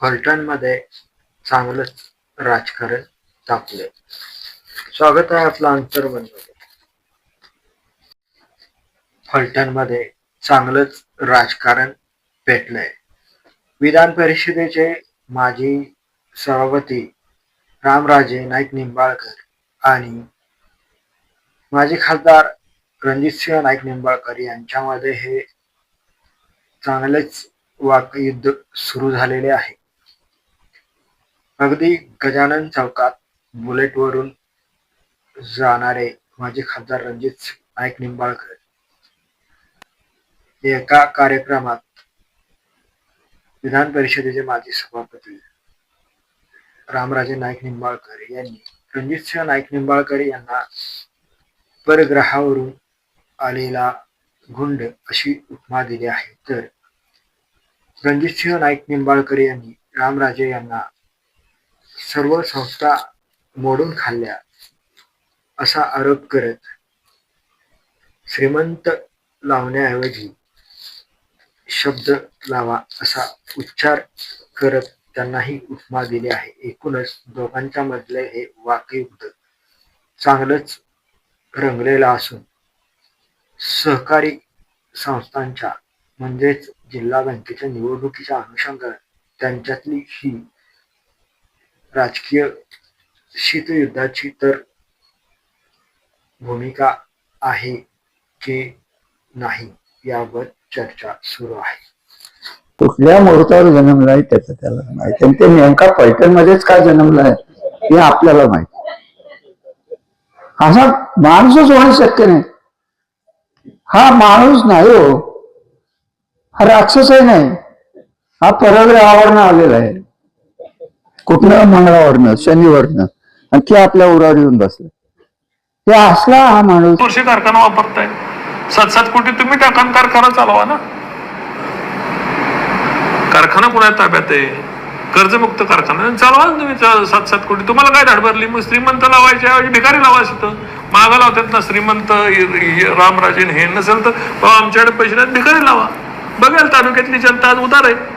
फलटणमध्ये चांगलंच राजकारण तापले. स्वागत आहे आपलं अंतर्मनमध्ये. फलटणमध्ये चांगलंच राजकारण पेटलंय. विधान परिषदेचे माजी सभापती रामराजे नाईक निंबाळकर आणि माजी खासदार रणजितसिंह नाईक निंबाळकर यांच्यामध्ये हे चांगलेच वाकयुद्ध सुरू झालेले आहे. अगदी गजानन चौकात बुलेटवरून जाणारे माजी खासदार रणजित नाईक निंबाळकर एका कार्यक्रमात विधान परिषदेचे माजी सभापती रामराजे नाईक निंबाळकर यांनी रणजितसिंह नाईक निंबाळकर यांना परग्रहावरून आलेला गुंड अशी उपमा दिली आहे. तर रणजितसिंह नाईक निंबाळकर यांनी रामराजे यांना सर्व संस्था मोडून खाल्ल्या असा आरोप करत श्रीमंत लावण्याऐवजी शब्द लावा असा उच्चार करत त्यांनाही उपमा दिली आहे. एकूणच दोघांच्या मधले हे वाकयुद्ध चांगलंच रंगलेलं असून सहकारी संस्थांच्या म्हणजेच जिल्हा बँकेच्या निवडणुकीच्या अनुषंगाने त्यांच्यातली ही राजकीय शीतयुद्धाची तर भूमिका आहे की नाही यावर चर्चा सुरू आहे. कुठल्या मुहूर्तावर जन्मलाय त्याचं त्याला माहिती, आणि ते नेमका फलटणमध्येच का जन्मलाय हे आपल्याला माहिती. असा माणूसच होणं शक्य नाही. हा माणूस नाही हो, हा राक्षसही नाही. हा परग्रहावरनं आलेला आहे, कुठलं मंगळावरनं शनीवरनं, आणि ते आपल्या उरावर येऊन बसलं. ते असला हा माणूस. वर्षी कारखाना वापरताय, 7-7 कोटी तुम्ही टाका कारखाना चालवा ना. कारखाना कुणाच्या ताब्यात आहे? कर्जमुक्त कारखाना चालवा ना तुम्ही. 7-7 कोटी तुम्हाला काय धाड भरली? मग श्रीमंत लावायच्या ऐवजी भिकारी लावायचं होतं. मागं लावतात ना श्रीमंत रामराजे. हे नसेल तर आमच्याकडे पैसे नाही, भिकारी लावा. बघेल तालुक्यातली जनता आज उदार आहे.